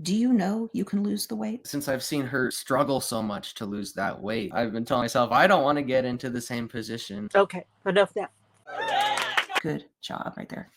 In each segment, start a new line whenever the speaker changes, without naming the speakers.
Do you know you can lose the weight?
Since I've seen her struggle so much to lose that weight, I've been telling myself I don't want to get into the same position.
Okay, enough now.
Good job right there.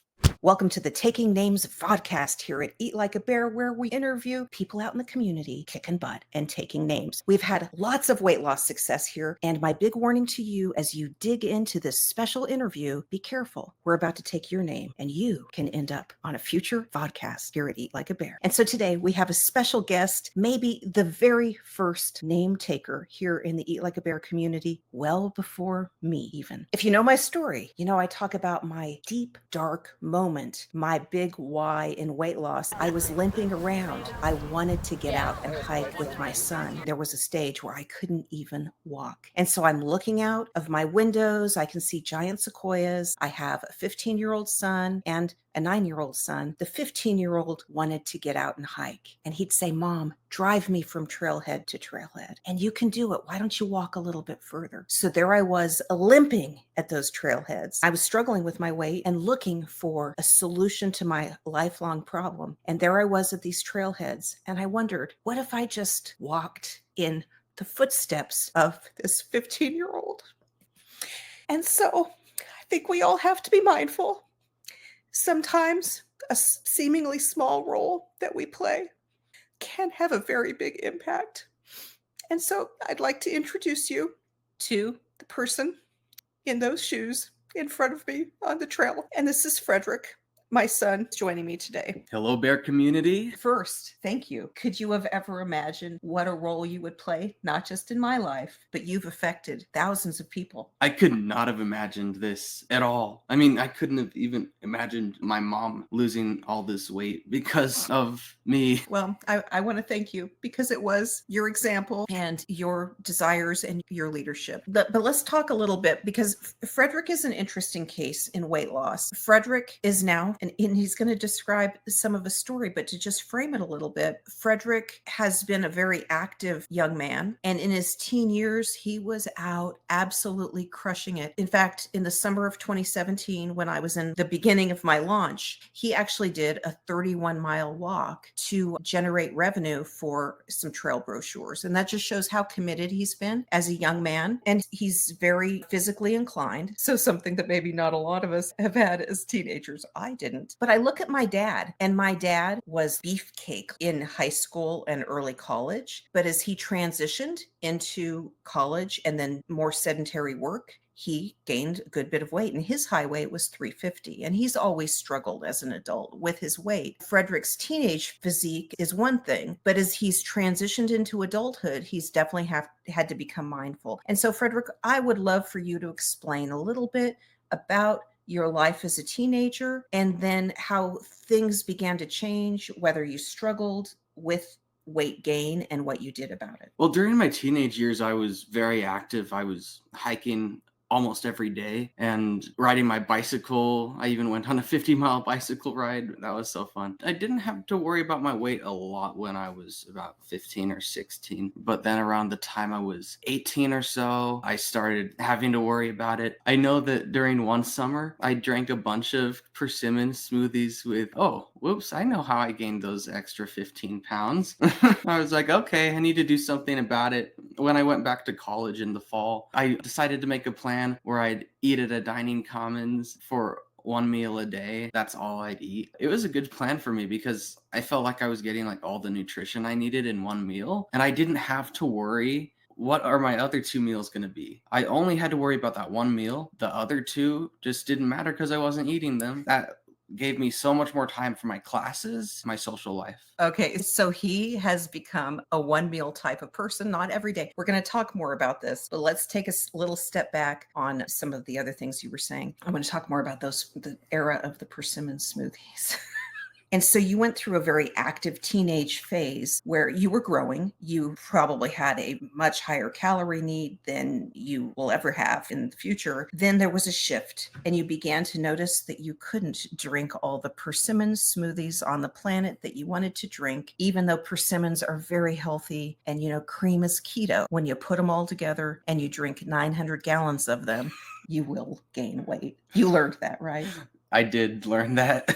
Welcome to the Taking Names podcast here at Eat Like a Bear, where we interview people out in the community kicking butt and taking names. We've had lots of weight loss success here, and my big warning to you as you dig into this special interview, be careful. We're about to take your name, and you can end up on a future podcast here at Eat Like a Bear. And so today we have a special guest, maybe the very first name taker here in the Eat Like a Bear community, well before me even. If you know my story, you know I talk about my deep, dark moment, my big why in weight loss. I was limping around. I wanted to get out and hike with my son. There was a stage where I couldn't even walk. And so I'm looking out of my windows. I can see giant sequoias. I have a 15-year-old son and a 9-year-old son. The 15-year-old wanted to get out and hike. And he'd say, "Mom, drive me from trailhead to trailhead. And you can do it. Why don't you walk a little bit further?" So there I was limping at those trailheads. I was struggling with my weight and looking for a solution to my lifelong problem. And there I was at these trailheads. And I wondered, what if I just walked in the footsteps of this 15-year-old? And so I think we all have to be mindful. Sometimes a seemingly small role that we play can have a very big impact. And so I'd like to introduce you to the person in those shoes in front of me on the trail. And this is Frederick, my son, joining me today.
Hello, Bear community.
First, thank you. Could you have ever imagined what a role you would play, not just in my life, but you've affected thousands of people?
I could not have imagined this at all. I mean, I couldn't have even imagined my mom losing all this weight because of me.
Well, I want to thank you because it was your example and your desires and your leadership. But let's talk a little bit because Frederick is an interesting case in weight loss. Frederick is now, and he's going to describe some of his story, but to just frame it a little bit, Frederick has been a very active young man. And in his teen years, he was out absolutely crushing it. In fact, in the summer of 2017, when I was in the beginning of my launch, he actually did a 31-mile walk to generate revenue for some trail brochures. And that just shows how committed he's been as a young man. And he's very physically inclined. So something that maybe not a lot of us have had as teenagers. I didn't. But I look at my dad, and my dad was beefcake in high school and early college. But as he transitioned into college and then more sedentary work, he gained a good bit of weight, and his high weight was 350. And he's always struggled as an adult with his weight. Frederick's teenage physique is one thing, but as he's transitioned into adulthood, he's definitely had to become mindful. And so, Frederick, I would love for you to explain a little bit about your life as a teenager and then how things began to change, whether you struggled with weight gain and what you did about it.
Well, during my teenage years, I was very active. I was hiking almost every day and riding my bicycle. I even went on a 50-mile bicycle ride. That was so fun. I didn't have to worry about my weight a lot when I was about 15 or 16. But then around the time I was 18 or so, I started having to worry about it. I know that during one summer, I drank a bunch of persimmon smoothies with, oh, whoops, I know how I gained those extra 15 pounds. I was like, okay, I need to do something about it. When I went back to college in the fall, I decided to make a plan where I'd eat at a dining commons for one meal a day. That's all I'd eat. It was a good plan for me because I felt like I was getting like all the nutrition I needed in one meal, and I didn't have to worry what are my other two meals going to be. I only had to worry about that one meal. The other two just didn't matter because I wasn't eating them. That gave me so much more time for my classes, my social life.
Okay, so he has become a one meal type of person, not every day. We're going to talk more about this, but let's take a little step back on some of the other things you were saying. I'm going to talk more about the era of the persimmon smoothies. And so you went through a very active teenage phase where you were growing. You probably had a much higher calorie need than you will ever have in the future. Then there was a shift, and you began to notice that you couldn't drink all the persimmon smoothies on the planet that you wanted to drink, even though persimmons are very healthy and, cream is keto. When you put them all together and you drink 900 gallons of them, you will gain weight. You learned that, right?
I did learn that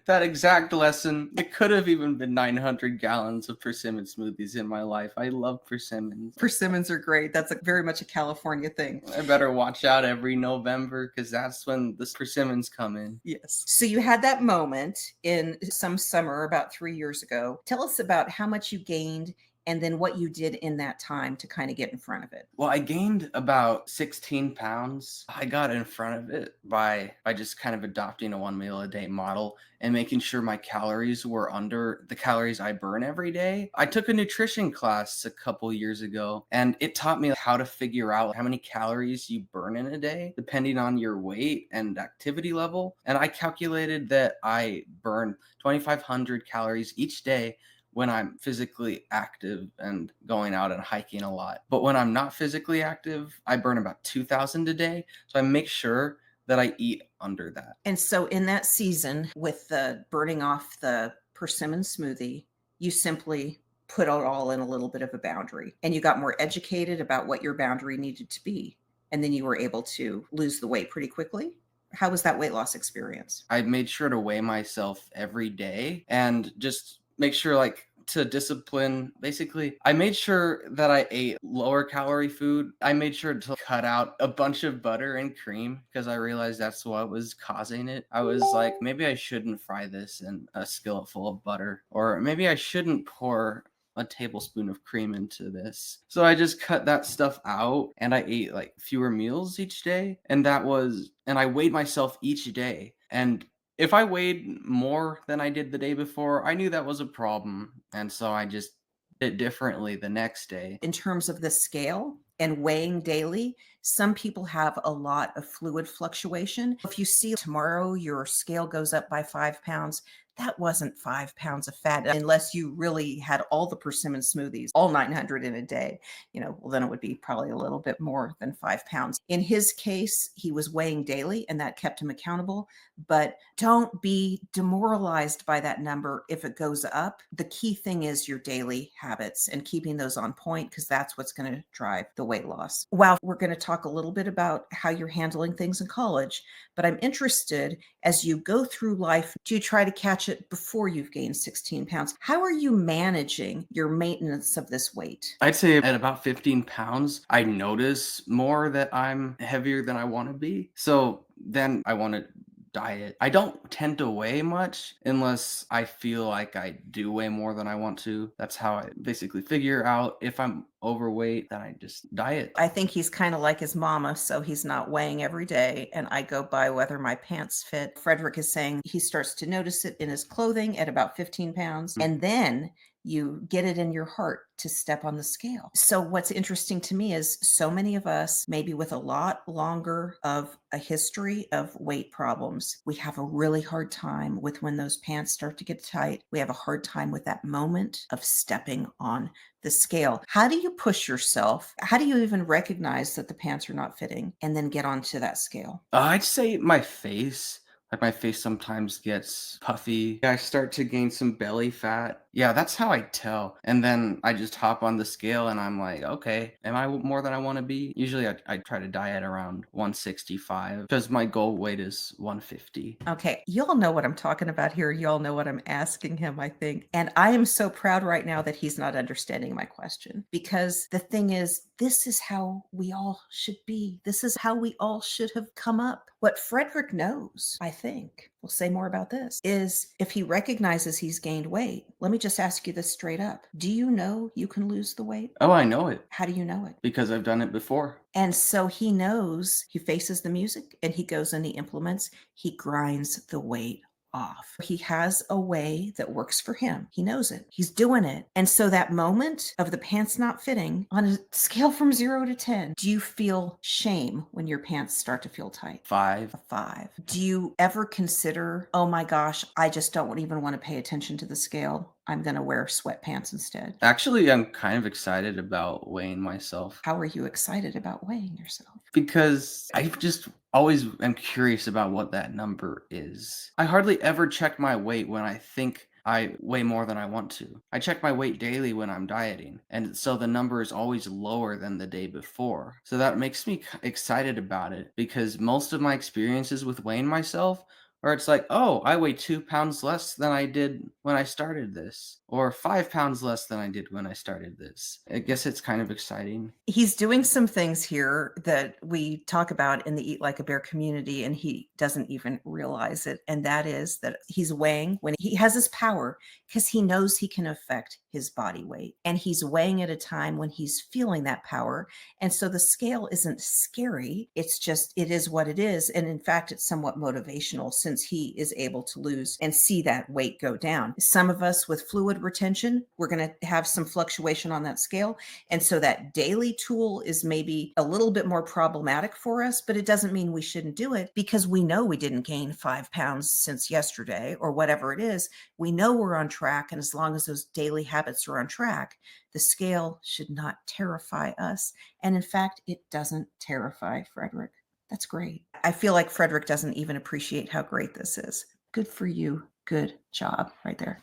that exact lesson. It could have even been 900 gallons of persimmon smoothies in my life. I love persimmons.
Persimmons are great. That's very much a California thing.
I better watch out every November because that's when the persimmons come in.
Yes. So you had that moment in some summer about 3 years ago. Tell us about how much you gained and then what you did in that time to kind of get in front of it.
Well, I gained about 16 pounds. I got in front of it by just kind of adopting a one meal a day model and making sure my calories were under the calories I burn every day. I took a nutrition class a couple years ago and it taught me how to figure out how many calories you burn in a day depending on your weight and activity level. And I calculated that I burn 2,500 calories each day when I'm physically active and going out and hiking a lot. But when I'm not physically active, I burn about 2,000 a day. So I make sure that I eat under that.
And so in that season with the burning off the persimmon smoothie, you simply put it all in a little bit of a boundary and you got more educated about what your boundary needed to be. And then you were able to lose the weight pretty quickly. How was that weight loss experience?
I made sure to weigh myself every day and just make sure to discipline. Basically, I made sure that I ate lower calorie food. I made sure to cut out a bunch of butter and cream because I realized that's what was causing it. I was like, maybe I shouldn't fry this in a skillet full of butter, or maybe I shouldn't pour a tablespoon of cream into this. So I just cut that stuff out and I ate like fewer meals each day. And I weighed myself each day. And if I weighed more than I did the day before, I knew that was a problem. And so I just did it differently the next day.
In terms of the scale and weighing daily, some people have a lot of fluid fluctuation. If you see tomorrow your scale goes up by 5 pounds, that wasn't 5 pounds of fat unless you really had all the persimmon smoothies, all 900 in a day. Well, then it would be probably a little bit more than 5 pounds. In his case, he was weighing daily and that kept him accountable. But don't be demoralized by that number if it goes up. The key thing is your daily habits and keeping those on point because that's what's going to drive the weight loss. Wow, we're going to talk a little bit about how you're handling things in college, but I'm interested as you go through life, do you try to catch it before you've gained 16 pounds? How are you managing your maintenance of this weight?
I'd say at about 15 pounds, I notice more that I'm heavier than I want to be. So then I want to diet. I don't tend to weigh much unless I feel like I do weigh more than I want to. That's how I basically figure out if I'm overweight, then I just diet.
I think he's kind of like his mama, so he's not weighing every day, and I go by whether my pants fit. Frederick is saying he starts to notice it in his clothing at about 15 pounds, and then you get it in your heart to step on the scale. So what's interesting to me is so many of us, maybe with a lot longer of a history of weight problems, we have a really hard time with when those pants start to get tight. We have a hard time with that moment of stepping on the scale. How do you push yourself? How do you even recognize that the pants are not fitting and then get onto that scale?
I'd say my face. Like my face sometimes gets puffy. I start to gain some belly fat. Yeah, that's how I tell. And then I just hop on the scale and I'm like, okay, am I more than I want to be? Usually I try to diet around 165 because my goal weight is 150.
Okay, y'all know what I'm talking about here. Y'all know what I'm asking him, I think. And I am so proud right now that he's not understanding my question because the thing is, this is how we all should be. This is how we all should have come up. What Frederick knows, I think, we'll say more about this, is if he recognizes he's gained weight, let me just ask you this straight up. Do you know you can lose the weight?
Oh, I know it
How do you know it?
because I've done it before.
And so he knows, he faces the music and he goes and he implements, he grinds the weight off. He has a way that works for him. He knows it. He's doing it. And so that moment of the pants not fitting on a scale from 0 to 10, do you feel shame when your pants start to feel tight?
5.
A 5. Do you ever consider, oh my gosh, I just don't even want to pay attention to the scale. I'm going to wear sweatpants instead.
Actually, I'm kind of excited about weighing myself
How are you excited about weighing yourself?
because I just always am curious about what that number is. I hardly ever check my weight when I think I weigh more than I want to. I check my weight daily when I'm dieting, and so the number is always lower than the day before. So that makes me excited about it because most of my experiences with weighing myself Or it's like, oh, I weigh 2 pounds less than I did when I started this, or 5 pounds less than I did when I started this. I guess it's kind of exciting.
He's doing some things here that we talk about in the Eat Like a Bear community, and he doesn't even realize it. And that is that he's weighing when he has his power because he knows he can affect his body weight. And he's weighing at a time when he's feeling that power. And so the scale isn't scary. It's just, it is what it is. And in fact, it's somewhat motivational since he is able to lose and see that weight go down. Some of us with fluid retention, we're going to have some fluctuation on that scale. And so that daily tool is maybe a little bit more problematic for us, but it doesn't mean we shouldn't do it because we know we didn't gain 5 pounds since yesterday or whatever it is. We know we're on track. And as long as those daily habits are on track, the scale should not terrify us. And in fact, it doesn't terrify Frederick. That's great. I feel like Frederick doesn't even appreciate how great this is. Good for you. Good job right there.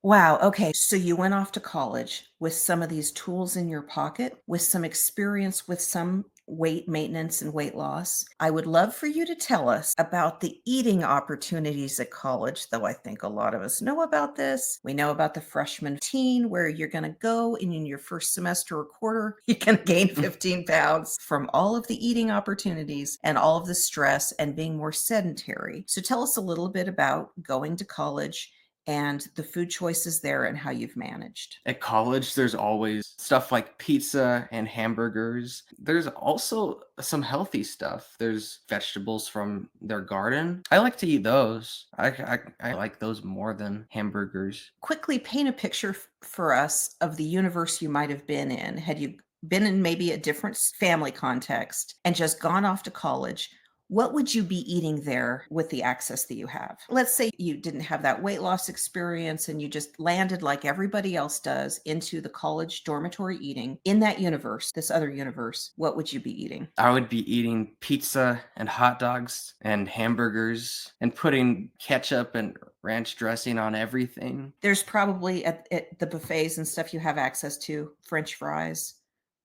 Wow. Okay. So you went off to college with some of these tools in your pocket, with some experience with some weight maintenance and weight loss. I would love for you to tell us about the eating opportunities at college, though I think a lot of us know about this. We know about the freshman teen where you're going to go and in your first semester or quarter, you can gain 15 pounds from all of the eating opportunities and all of the stress and being more sedentary. So tell us a little bit about going to college and the food choices there and how you've managed.
At college, there's always stuff like pizza and hamburgers. There's also some healthy stuff. There's vegetables from their garden. I like to eat those. I like those more than hamburgers.
Quickly paint a picture for us of the universe you might have been in. Had you been in maybe a different family context and just gone off to college, what would you be eating there with the access that you have? Let's say you didn't have that weight loss experience and you just landed like everybody else does into the college dormitory eating. In that universe, this other universe, what would you be eating?
I would be eating pizza and hot dogs and hamburgers and putting ketchup and ranch dressing on everything.
There's probably at the buffets and stuff you have access to French fries.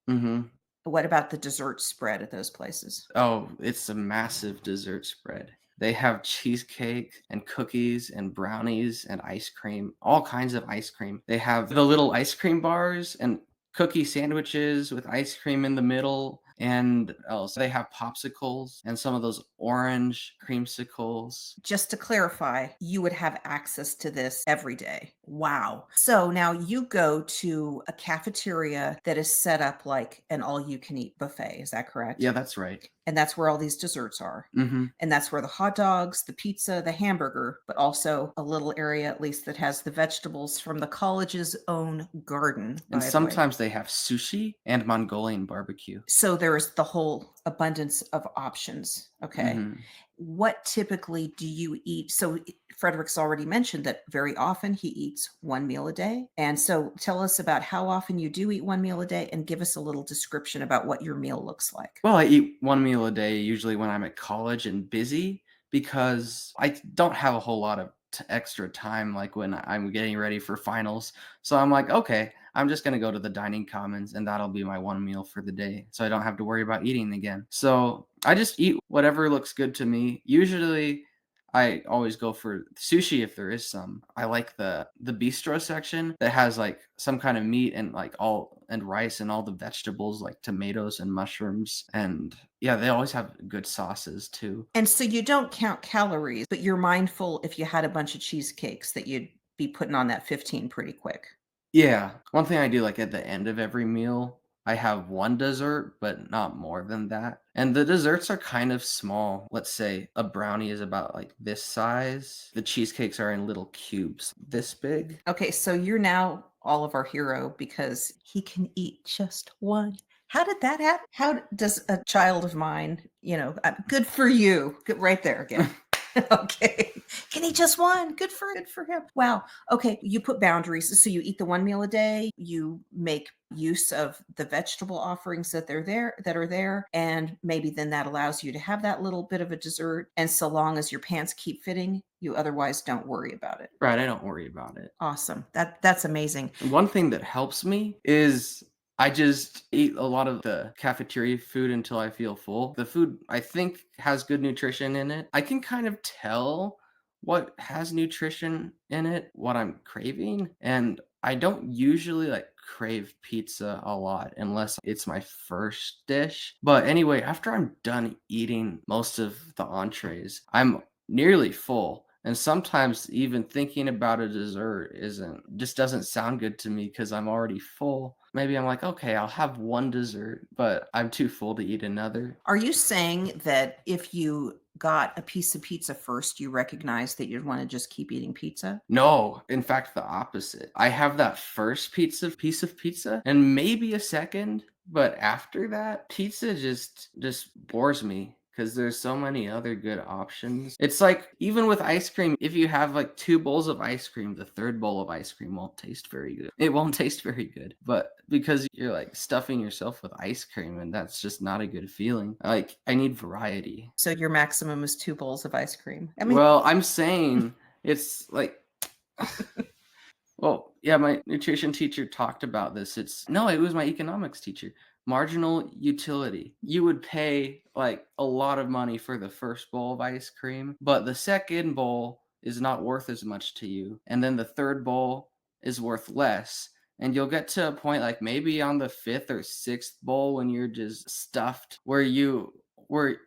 Mhm.
What about the dessert spread at those places?
Oh, it's a massive dessert spread. They have cheesecake and cookies and brownies and ice cream, all kinds of ice cream. They have the little ice cream bars and cookie sandwiches with ice cream in the middle. And else they have popsicles and some of those orange creamsicles.
Just to clarify, you would have access to this every day. Wow. So now you go to a cafeteria that is set up like an all you can eat buffet. Is that correct?
Yeah, that's right.
And that's where all these desserts are.
Hmm.
And that's where the hot dogs, the pizza, the hamburger, but also a little area at least that has the vegetables from the college's own garden,
And
by the way.
sometimes they have sushi and Mongolian barbecue.
So there's the whole abundance of options. Okay.
Hmm.
What typically do you eat? So Frederick's already mentioned that very often he eats one meal a day. And so tell us about how often you do eat one meal a day and give us a little description about what your meal looks like.
Well, I eat one meal a day usually when I'm at college and busy because I don't have a whole lot of extra time like when I'm getting ready for finals. So I'm like, okay, I'm just going to go to the dining commons and that'll be my one meal for the day. So I don't have to worry about eating again. So I just eat whatever looks good to me. Usually I always go for sushi if there is some. I like the bistro section that has like some kind of meat and like all and rice and all the vegetables like tomatoes and mushrooms and yeah, they always have good sauces too.
And so you don't count calories, but you're mindful if you had a bunch of cheesecakes that you'd be putting on that 15 pretty quick.
Yeah, one thing I do like at the end of every meal, I have one dessert, but not more than that. And the desserts are kind of small. Let's say a brownie is about like this size. The cheesecakes are in little cubes this big.
Okay, so you're now all of our hero because he can eat just one. How did that happen? How does a child of mine, good for you. Good right there again. Okay. Can eat just one? Good for him. Wow. Okay, you put boundaries. So you eat the one meal a day, you make use of the vegetable offerings that are there, and maybe then that allows you to have that little bit of a dessert. And so long as your pants keep fitting, you otherwise don't worry about it.
Right, I don't worry about it.
Awesome. That's amazing.
And one thing that helps me is I just eat a lot of the cafeteria food until I feel full. The food I think has good nutrition in it. I can kind of tell what has nutrition in it, what I'm craving, and I don't usually like crave pizza a lot unless it's my first dish. But anyway, after I'm done eating most of the entrees, I'm nearly full. And sometimes even thinking about a dessert isn't just doesn't sound good to me because I'm already full. Maybe I'm like, okay, I'll have one dessert, but I'm too full to eat another.
Are you saying that if you got a piece of pizza first, you recognize that you'd want to just keep eating pizza?
No, in fact, the opposite. I have that first piece of pizza and maybe a second, but after that, pizza just bores me because there's so many other good options. It's like even with ice cream, if you have like two bowls of ice cream, the third bowl of ice cream won't taste very good. It won't taste very good, but because you're like stuffing yourself with ice cream and that's just not a good feeling. Like I need variety.
So your maximum is 2 bowls of ice cream. I mean,
Well, I'm saying it's like well, yeah, my nutrition teacher talked about this. No, it was my economics teacher. Marginal utility. You would pay like a lot of money for the first bowl of ice cream, but the second bowl is not worth as much to you. And then the third bowl is worth less. And you'll get to a point like maybe on the fifth or sixth bowl when you're just stuffed where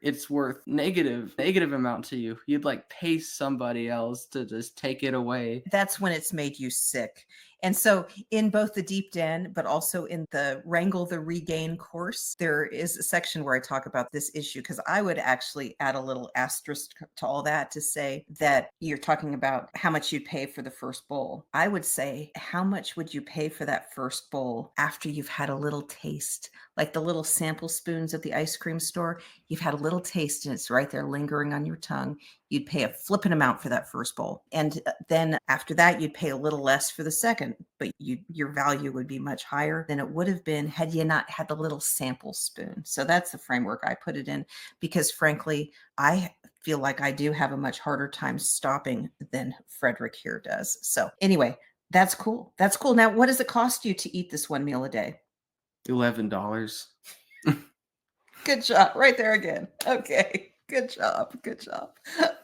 it's worth negative amount to you. You'd like pay somebody else to just take it away.
that's when it's made you sick. And so, in both the Deep Den, but also in the Wrangle the Regain course, there is a section where I talk about this issue because I would actually add a little asterisk to all that to say that you're talking about how much you'd pay for the first bowl. I would say, how much would you pay for that first bowl after you've had a little taste? Like the little sample spoons at the ice cream store, you've had a little taste and it's right there lingering on your tongue. You'd pay a flippin' amount for that first bowl. And then after that, you'd pay a little less for the second, but your value would be much higher than it would have been had you not had the little sample spoon. So that's the framework I put it in because frankly, I feel like I do have a much harder time stopping than Frederick here does. So anyway, that's cool. That's cool. Now, what does it cost you to eat this one meal a day?
$11.
Good job. Right there again. Okay. Good job. Good job.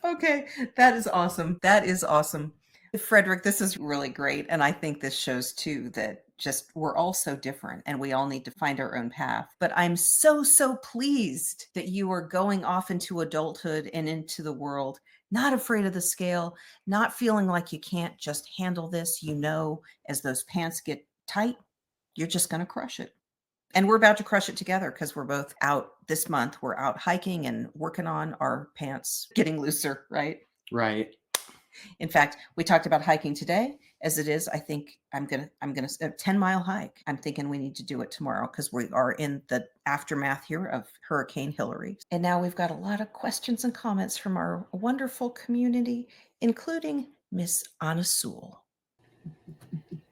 Okay. That is awesome. That is awesome. Frederick, this is really great. And I think this shows too that just we're all so different and we all need to find our own path. But I'm so, so pleased that you are going off into adulthood and into the world, not afraid of the scale, not feeling like you can't just handle this. You know, as those pants get tight, you're just going to crush it. And we're about to crush it together because we're both out this month. We're out hiking and working on our pants getting looser, right?
Right.
In fact, we talked about hiking today. As it is, I think I'm gonna a 10-mile hike. I'm thinking we need to do it tomorrow because we are in the aftermath here of Hurricane Hillary. And now we've got a lot of questions and comments from our wonderful community, including Miss Anna Sewell.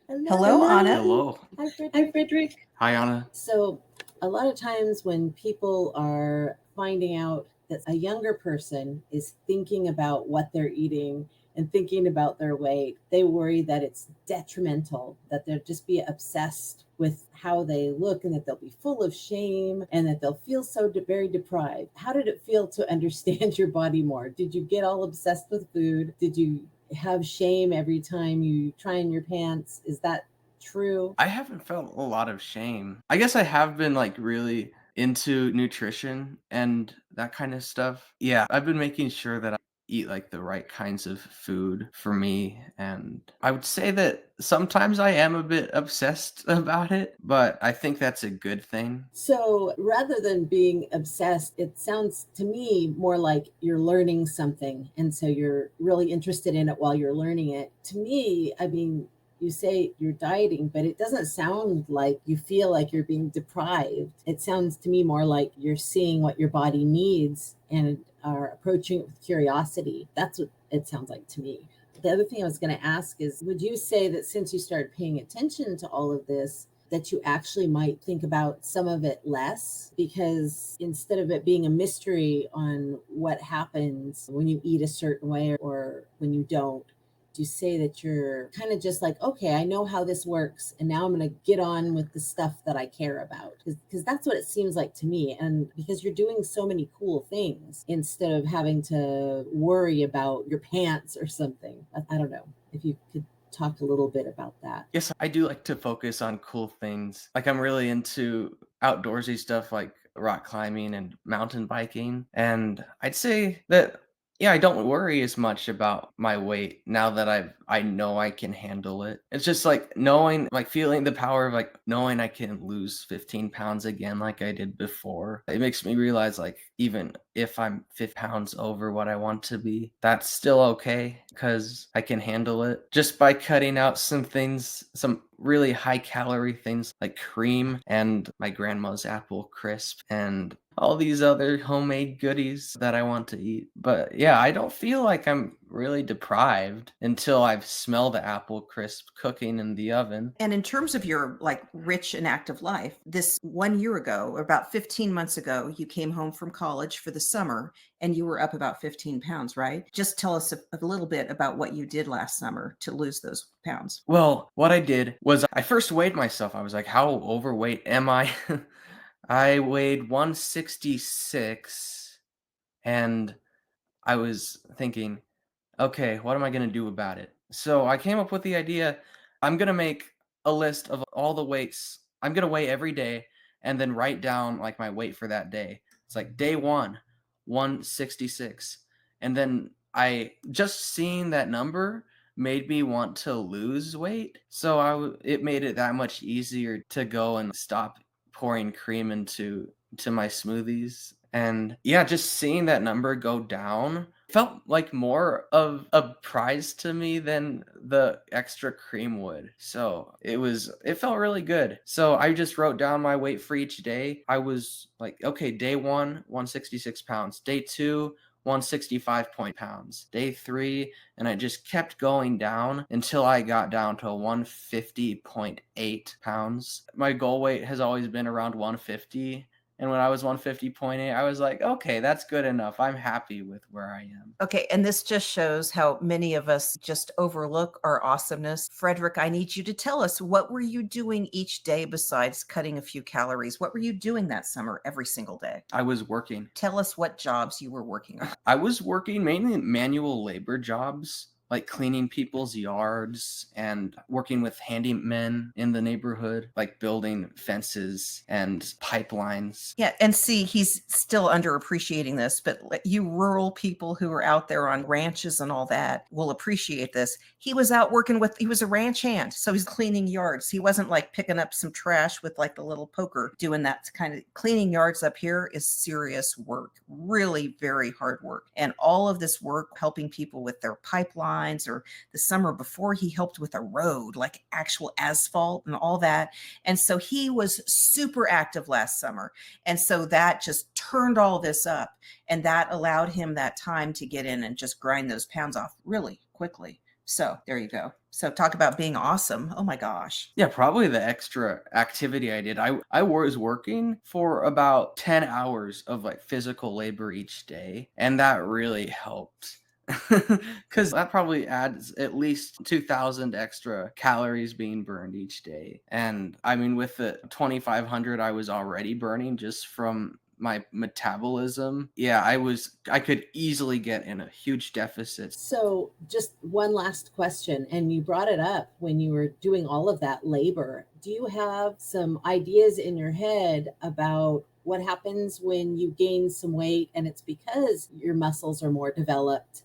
Hello, Anna.
Hello.
Hi, Frederick.
Hi, Anna.
So, a lot of times when people are finding out that a younger person is thinking about what they're eating and thinking about their weight, they worry that it's detrimental, that they'll just be obsessed with how they look and that they'll be full of shame and that they'll feel so very deprived. How did it feel to understand your body more? Did you get all obsessed with food? Did you have shame every time you try on your pants? Is that true?
I haven't felt a lot of shame. I guess I have been like really into nutrition and that kind of stuff. Yeah, I've been making sure that I eat like the right kinds of food for me. And I would say that sometimes I am a bit obsessed about it, but I think that's a good thing.
So rather than being obsessed, it sounds to me more like you're learning something. And so you're really interested in it while you're learning it. To me, I mean, you say you're dieting, but it doesn't sound like you feel like you're being deprived. It sounds to me more like you're seeing what your body needs and are approaching it with curiosity. That's what it sounds like to me. The other thing I was going to ask is, would you say that since you started paying attention to all of this, that you actually might think about some of it less? Because instead of it being a mystery on what happens when you eat a certain way or when you don't, you say that you're kind of just like, okay, I know how this works, and now I'm going to get on with the stuff that I care about? Because that's what it seems like to me. And because you're doing so many cool things instead of having to worry about your pants or something. I don't know if you could talk a little bit about that.
Yes, I do like to focus on cool things. Like I'm really into outdoorsy stuff like rock climbing and mountain biking. And I'd say that yeah, I don't worry as much about my weight now that I know I can handle it. It's just like knowing, like feeling the power of like knowing I can lose 15 pounds again like I did before. It makes me realize like even if I'm 50 pounds over what I want to be, that's still okay because I can handle it. Just by cutting out some things, some really high calorie things like cream and my grandma's apple crisp and all these other homemade goodies that I want to eat. But yeah, I don't feel like I'm really deprived until I've smelled the apple crisp cooking in the oven.
And in terms of your like rich and active life, this 1 year ago, or about 15 months ago, you came home from college for the summer and you were up about 15 pounds, right? Just tell us a little bit about what you did last summer to lose those pounds.
Well, what I did was I first weighed myself. I was like, how overweight am I? I weighed 166 and I was thinking, okay, what am I going to do about it? So I came up with the idea I'm going to make a list of all the weights I'm going to weigh every day and then write down like my weight for that day. It's like day 1, 166. And then I just seeing that number made me want to lose weight. So it made it that much easier to go and stop pouring cream to my smoothies. And yeah, just seeing that number go down felt like more of a prize to me than the extra cream would. So it felt really good. So I just wrote down my weight for each day. I was like, okay, day 1, 166 pounds. Day 2, 165 pounds. Day 3, and I just kept going down until I got down to 150.8 pounds. My goal weight has always been around 150. And when I was 150.8, I was like, okay, that's good enough. I'm happy with where I am.
Okay, and this just shows how many of us just overlook our awesomeness. Frederick, I need you to tell us, what were you doing each day besides cutting a few calories? What were you doing that summer every single day?
I was working.
Tell us what jobs you were working on.
I was working mainly manual labor jobs, like cleaning people's yards and working with handymen in the neighborhood, like building fences and pipelines.
Yeah, and see, he's still underappreciating this, but you rural people who are out there on ranches and all that will appreciate this. He was out he was a ranch hand, so he's cleaning yards. He wasn't like picking up some trash with like the little poker doing that kind of cleaning yards up here is serious work, really very hard work. And all of this work helping people with their pipelines, or the summer before he helped with a road, like actual asphalt and all that. And so he was super active last summer. And so that just turned all this up, and that allowed him that time to get in and just grind those pounds off really quickly. So there you go. So talk about being awesome. Oh my gosh.
Yeah, probably the extra activity I did. I was working for about 10 hours of like physical labor each day, and that really helped. Because that probably adds at least 2,000 extra calories being burned each day. And I mean, with the 2,500 I was already burning just from my metabolism, yeah, I could easily get in a huge deficit.
So, just one last question, and you brought it up when you were doing all of that labor. Do you have some ideas in your head about what happens when you gain some weight and it's because your muscles are more developed?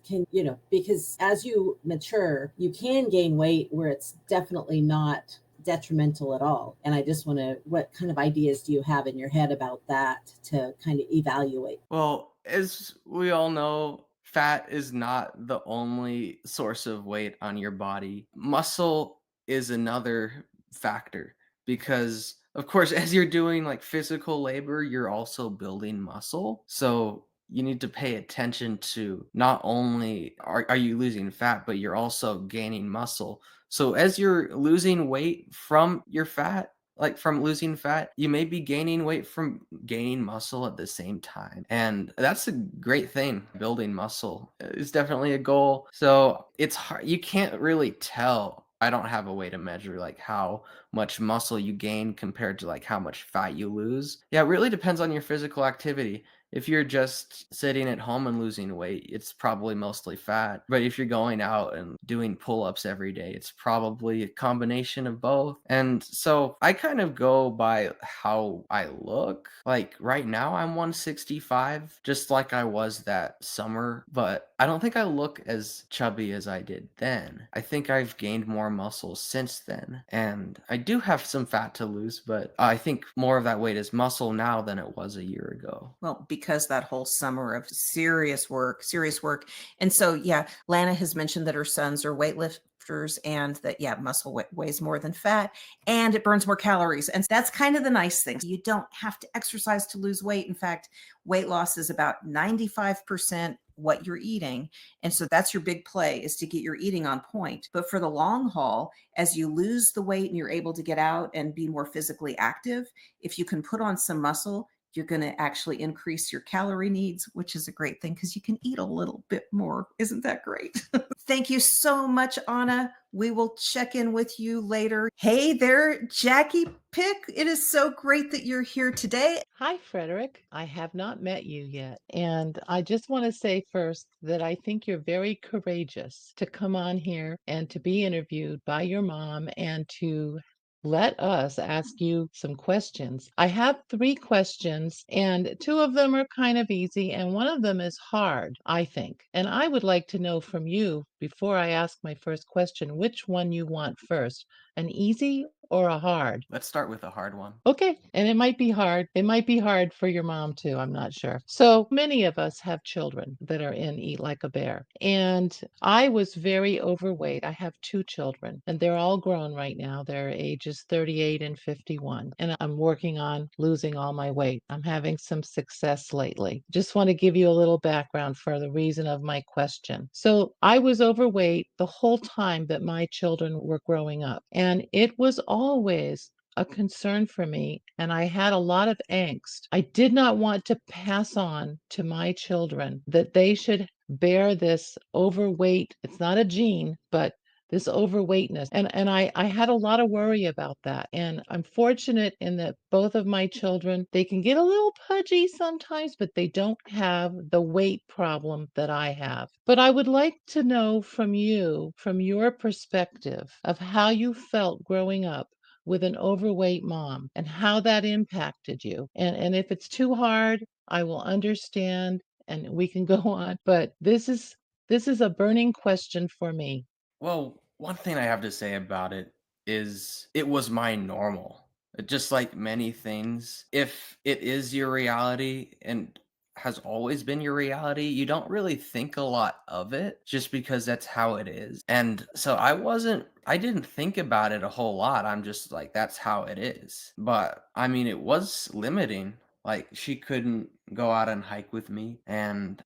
Because as you mature, you can gain weight where it's definitely not detrimental at all. And I just want to, what kind of ideas do you have in your head about that to kind of evaluate?
Well, as we all know, fat is not the only source of weight on your body. Muscle is another factor because, of course, as you're doing like physical labor, you're also building muscle. So you need to pay attention to not only are you losing fat, but you're also gaining muscle. So as you're losing weight from your fat, like from losing fat, you may be gaining weight from gaining muscle at the same time. And that's a great thing. Building muscle is definitely a goal. So it's hard. You can't really tell. I don't have a way to measure like how much muscle you gain compared to like how much fat you lose. Yeah, it really depends on your physical activity. If you're just sitting at home and losing weight, it's probably mostly fat. But if you're going out and doing pull ups every day, it's probably a combination of both. And so I kind of go by how I look. Like right now, I'm 165, just like I was that summer. But I don't think I look as chubby as I did then. I think I've gained more muscle since then. And I do have some fat to lose, but I think more of that weight is muscle now than it was a year ago.
Well, because that whole summer of serious work, serious work. And so, yeah, Lana has mentioned that her sons are weightlifters and that, yeah, muscle weighs more than fat and it burns more calories. And that's kind of the nice thing. You don't have to exercise to lose weight. In fact, weight loss is about 95% what you're eating. And so that's your big play, is to get your eating on point. But for the long haul, as you lose the weight and you're able to get out and be more physically active, if you can put on some muscle, you're going to actually increase your calorie needs, which is a great thing because you can eat a little bit more. Isn't that great? Thank you so much, Anna. We will check in with you later. Hey there, Jackie Pick. It is so great that you're here today.
Hi, Frederick. I have not met you yet. And I just want to say first that I think you're very courageous to come on here and to be interviewed by your mom and to let us ask you some questions. I have 3 questions, and 2 of them are kind of easy, and one of them is hard, I think. And I would like to know from you, before I ask my first question, which one you want first, an easy or a hard?
Let's start with a hard one.
Okay. And it might be hard. It might be hard for your mom too. I'm not sure. So many of us have children that are in Eat Like a Bear. And I was very overweight. I have 2 children and they're all grown right now. They're ages 38 and 51. And I'm working on losing all my weight. I'm having some success lately. Just want to give you a little background for the reason of my question. So I was overweight the whole time that my children were growing up. And it was always a concern for me, and I had a lot of angst. I did not want to pass on to my children that they should bear this overweight. It's not a gene, but this overweightness. And I had a lot of worry about that. And I'm fortunate in that both of my children, they can get a little pudgy sometimes, but they don't have the weight problem that I have. But I would like to know from you, from your perspective, of how you felt growing up with an overweight mom and how that impacted you. And if it's too hard, I will understand and we can go on. But this is a burning question for me.
Well, one thing I have to say about it is it was my normal. Just like many things, if it is your reality and has always been your reality, you don't really think a lot of it just because that's how it is. And so I didn't think about it a whole lot. I'm just like, that's how it is. But I mean, it was limiting. Like she couldn't go out and hike with me,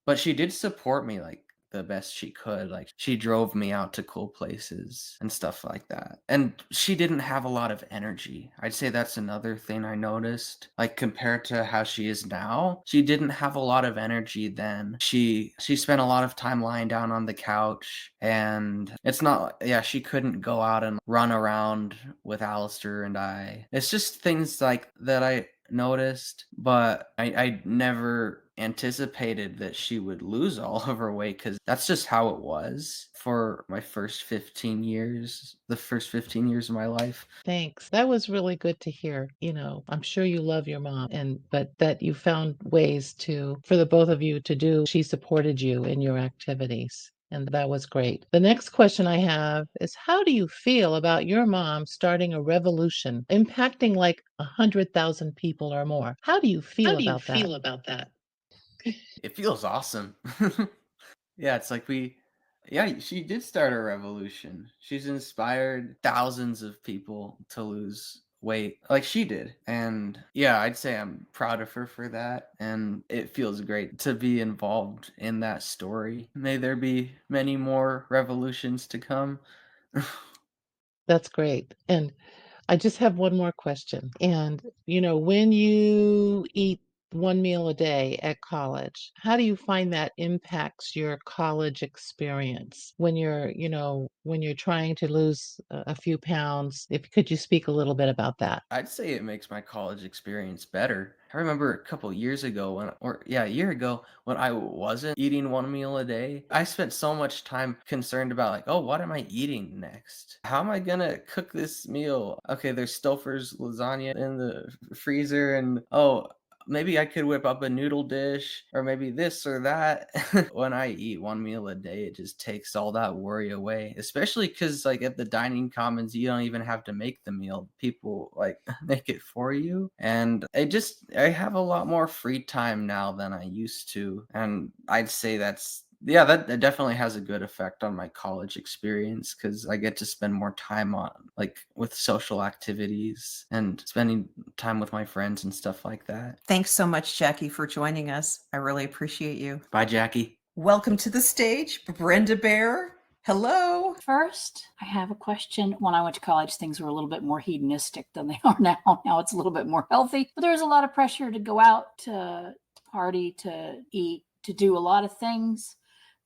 but she did support me like the best she could. Like she drove me out to cool places and stuff like that. And she didn't have a lot of energy. I'd say that's another thing I noticed. Like compared to how she is now, she didn't have a lot of energy then. She spent a lot of time lying down on the couch, and it's not, yeah, she couldn't go out and run around with Alistair and I. It's just things like that I noticed, but I never anticipated that she would lose all of her weight because that's just how it was for my first 15 years, the first 15 years of my life.
Thanks. That was really good to hear. I'm sure you love your mom but that you found ways for the both of you to do. She supported you in your activities. And that was great. The next question I have is, how do you feel about your mom starting a revolution impacting like 100,000 people or more? How do you
How
feel
do you
about that?
feel about that?
It feels awesome. Yeah, it's like yeah, she did start a revolution. She's inspired thousands of people to lose weight like she did. And yeah, I'd say I'm proud of her for that. And it feels great to be involved in that story. May there be many more revolutions to come.
That's great. And I just have one more question. And, when you eat one meal a day at college, how do you find that impacts your college experience when you're trying to lose a few pounds? Could you speak a little bit about that?
I'd say it makes my college experience better. I remember a couple years ago a year ago when I wasn't eating one meal a day, I spent so much time concerned about like, oh, what am I eating next? How am I gonna cook this meal? Okay, there's Stouffer's lasagna in the freezer, and oh, maybe I could whip up a noodle dish or maybe this or that. When I eat one meal a day, it just takes all that worry away, especially because like at the dining commons, you don't even have to make the meal. People like make it for you. And I have a lot more free time now than I used to. And I'd say that definitely has a good effect on my college experience because I get to spend more time with social activities and spending time with my friends and stuff like that.
Thanks so much, Jackie, for joining us. I really appreciate you.
Bye, Jackie.
Welcome to the stage, Brenda Bear. Hello.
First, I have a question. When I went to college, things were a little bit more hedonistic than they are now. Now it's a little bit more healthy, but there was a lot of pressure to go out, to party, to eat, to do a lot of things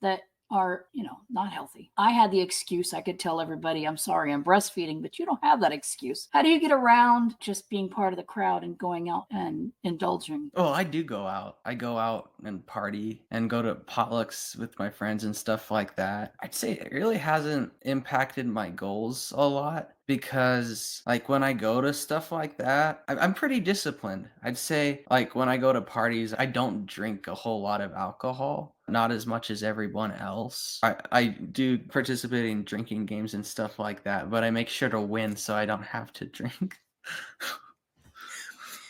that are, not healthy. I had the excuse. I could tell everybody, I'm sorry, I'm breastfeeding, but you don't have that excuse. How do you get around just being part of the crowd and going out and indulging?
Oh, I do go out. I go out and party and go to potlucks with my friends and stuff like that. I'd say it really hasn't impacted my goals a lot because like when I go to stuff like that, I'm pretty disciplined. I'd say like when I go to parties, I don't drink a whole lot of alcohol, not as much as everyone else. I do participate in drinking games and stuff like that, but I make sure to win so I don't have to drink.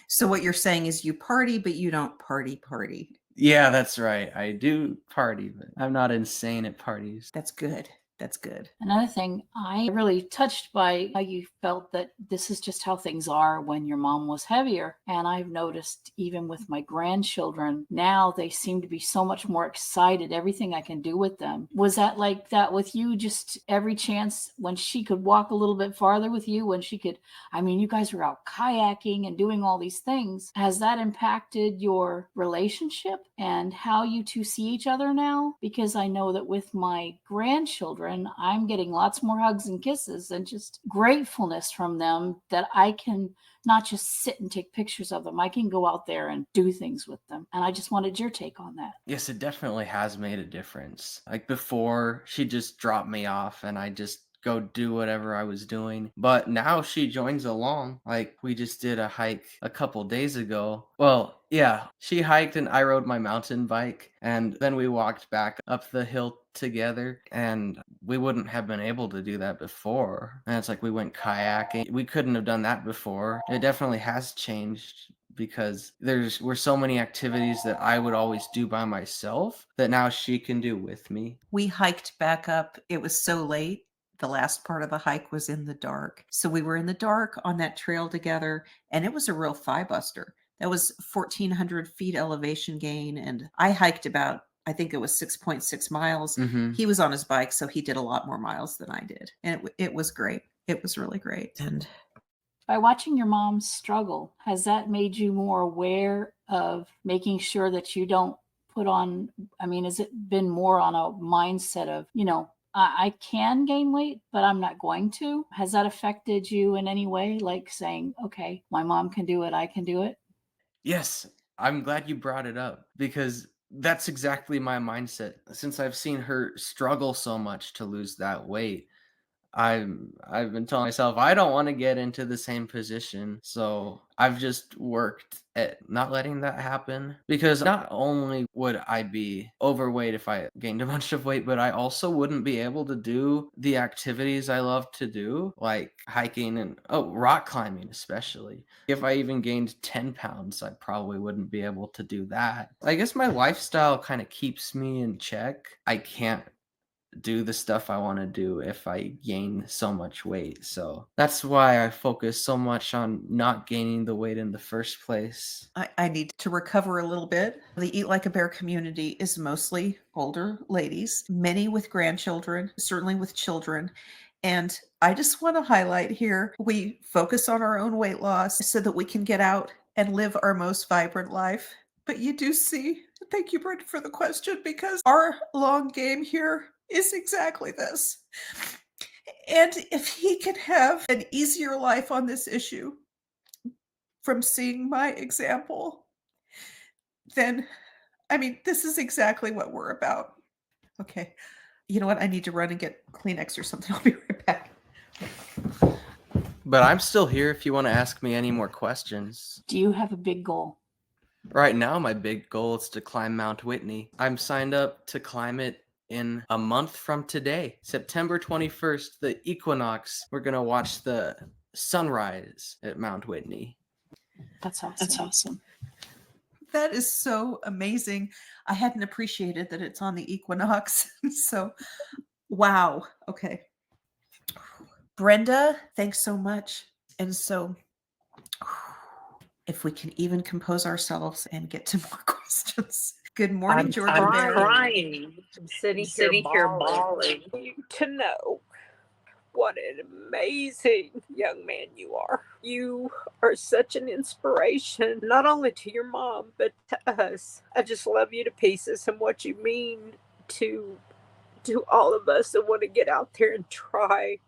So what you're saying is you party, but you don't party.
Yeah, that's right. I do party, but I'm not insane at parties.
That's good. That's good.
Another thing, I really touched by how you felt that this is just how things are when your mom was heavier. And I've noticed even with my grandchildren, now they seem to be so much more excited, everything I can do with them. Was that like that with you? Just every chance when she could walk a little bit farther with you, when she could, you guys were out kayaking and doing all these things. Has that impacted your relationship and how you two see each other now? Because I know that with my grandchildren, I'm getting lots more hugs and kisses and just gratefulness from them that I can not just sit and take pictures of them. I can go out there and do things with them. And I just wanted your take on that.
Yes, it definitely has made a difference. Like before, she just dropped me off and I just go do whatever I was doing. But now she joins along. Like we just did a hike a couple days ago. Well, yeah, she hiked and I rode my mountain bike and then we walked back up the hill together and we wouldn't have been able to do that before. And it's like we went kayaking. We couldn't have done that before. It definitely has changed because were so many activities that I would always do by myself that now she can do with me.
We hiked back up. It was so late. The last part of the hike was in the dark. So we were in the dark on that trail together, and it was a real thigh buster. That was 1,400 feet elevation gain. And I hiked about, I think it was 6.6 miles.
Mm-hmm.
He was on his bike, so he did a lot more miles than I did. And it was great. It was really great. And
by watching your mom struggle, has that made you more aware of making sure that you don't put on, has it been more on a mindset of, I can gain weight, but I'm not going to? Has that affected you in any way? Like saying, okay, my mom can do it, I can do it?
Yes, I'm glad you brought it up because that's exactly my mindset. Since I've seen her struggle so much to lose that weight, I've been telling myself I don't want to get into the same position. So I've just worked at not letting that happen because not only would I be overweight if I gained a bunch of weight, but I also wouldn't be able to do the activities I love to do, like hiking and rock climbing, especially. If I even gained 10 pounds, I probably wouldn't be able to do that. I guess my lifestyle kind of keeps me in check. I can't do the stuff I want to do if I gain so much weight. So that's why I focus so much on not gaining the weight in the first place.
I need to recover a little bit. The Eat Like a Bear community is mostly older ladies, many with grandchildren, certainly with children. And I just want to highlight here, we focus on our own weight loss so that we can get out and live our most vibrant life. But you do see, thank you, Brenda, for the question, because our long game here is exactly this. And if he can have an easier life on this issue from seeing my example, then, I mean, this is exactly what we're about. Okay. You know what? I need to run and get Kleenex or something. I'll be right back.
But I'm still here if you want to ask me any more questions.
Do you have a big goal?
Right now, my big goal is to climb Mount Whitney. I'm signed up to climb it in a month from today, September 21st, the equinox. We're going to watch the sunrise at Mount Whitney.
That's awesome.
That's awesome.
That is so amazing. I hadn't appreciated that it's on the equinox. So, wow. Okay. Brenda, thanks so much. And so, if we can even compose ourselves and get to more questions. Good morning, Georgia
I'm
Bear.
crying. I'm sitting here bawling. You to know what an amazing young man you are. You are such an inspiration, not only to your mom, but to us. I just love you to pieces and what you mean to all of us that want to get out there and try.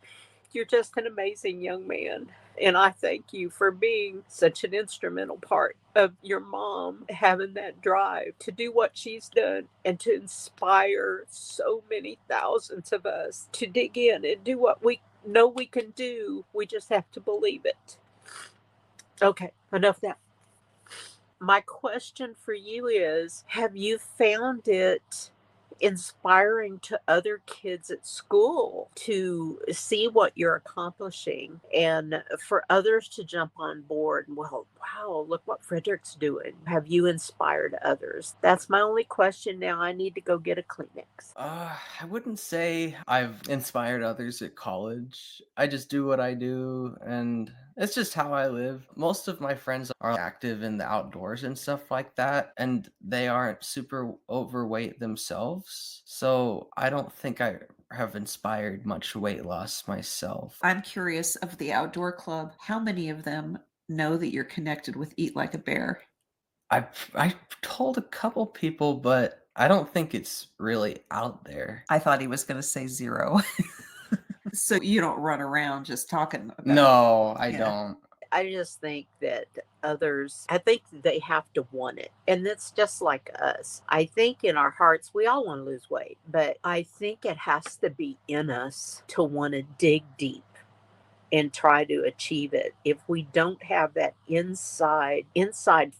You're just an amazing young man. And I thank you for being such an instrumental part of your mom having that drive to do what she's done and to inspire so many thousands of us to dig in and do what we know we can do. We just have to believe it. Okay, enough of that. My question for you is, have you found it inspiring to other kids at school to see what you're accomplishing and for others to jump on board? Well, wow, look what Frederick's doing. Have you inspired others? That's my only question now. I need to go get a Kleenex.
I wouldn't say I've inspired others at college. I just do what I do, and it's just how I live. Most of my friends are active in the outdoors and stuff like that, and they aren't super overweight themselves. So I don't think I have inspired much weight loss myself.
I'm curious, of the outdoor club, how many of them know that you're connected with Eat Like a Bear?
I told a couple people, but I don't think it's really out there.
I thought he was going to say 0. So you don't run around just talking about
No, I
Yeah.
don't.
I just think that others, I think they have to want it. And that's just like us. I think in our hearts, we all want to lose weight, but I think it has to be in us to want to dig deep and try to achieve it. If we don't have that inside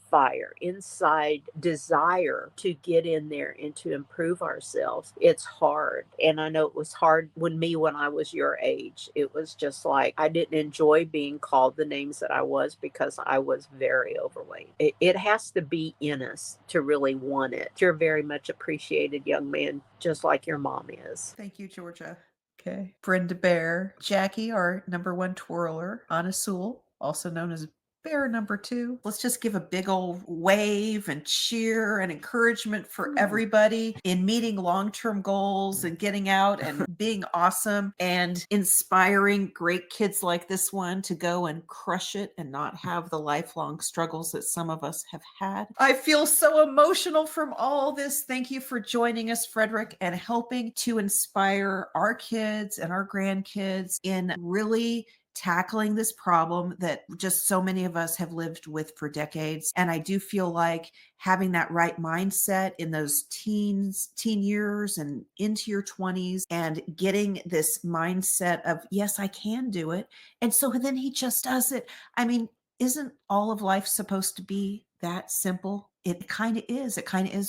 fire, inside desire to get in there and to improve ourselves, it's hard. And I know it was hard when I was your age. It was just like I didn't enjoy being called the names that I was because I was very overweight. It has to be in us to really want it. You're a very much appreciated young man, just like your mom is.
Thank you, Georgia. Okay. Brenda Bear. Jackie, our number 1 twirler. Anna Sewell, also known as Bear number 2. Let's just give a big old wave and cheer and encouragement for everybody in meeting long-term goals and getting out and being awesome and inspiring great kids like this one to go and crush it and not have the lifelong struggles that some of us have had. I feel so emotional from all this. Thank you for joining us, Frederick, and helping to inspire our kids and our grandkids in really tackling this problem that just so many of us have lived with for decades. And I do feel like having that right mindset in those teen years and into your 20s and getting this mindset of, yes, I can do it. And so then he just does it. I mean, isn't all of life supposed to be that simple? It kind of is.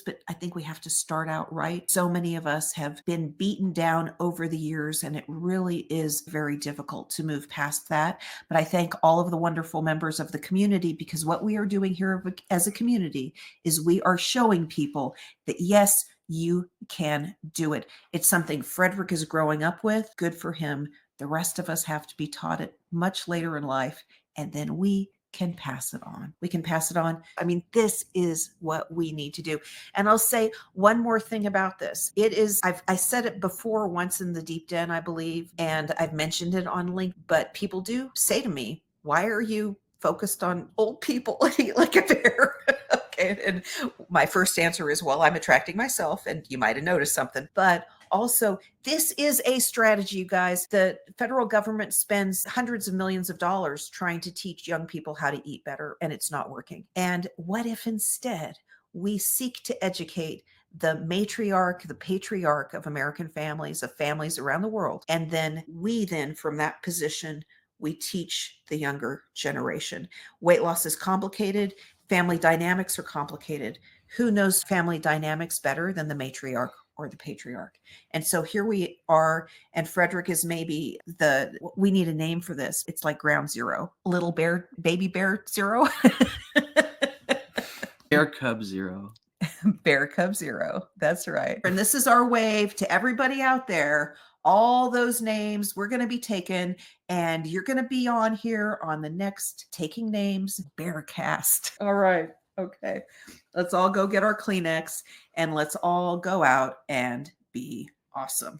But I think we have to start out right. So many of us have been beaten down over the years, and it really is very difficult to move past that. But I thank all of the wonderful members of the community, because what we are doing here as a community is we are showing people that, yes, you can do it. It's something Frederick is growing up with. Good for him. The rest of us have to be taught it much later in life, and then we can pass it on. We can pass it on. I mean, this is what we need to do. And I'll say one more thing about this. It is, I said it before once in the Deep Den, I believe, and I've mentioned it on Link, but people do say to me, why are you focused on old people like a bear? Okay. And my first answer is, well, I'm attracting myself, and you might have noticed something. But also, this is a strategy, you guys. The federal government spends hundreds of millions of dollars trying to teach young people how to eat better, and it's not working. And what if instead we seek to educate the matriarch, the patriarch of American families, of families around the world, and then from that position, we teach the younger generation. Weight loss is complicated. Family dynamics are complicated. Who knows family dynamics better than the matriarch or the patriarch? And so here we are, and Frederick is maybe we need a name for this. It's like ground zero, little bear, baby bear zero.
Bear Cub Zero.
Bear Cub Zero. That's right. And this is our wave to everybody out there. All those names we're going to be taken, and you're going to be on here on the next Taking Names Bearcast. All right. Okay. Let's all go get our Kleenex, and let's all go out and be awesome.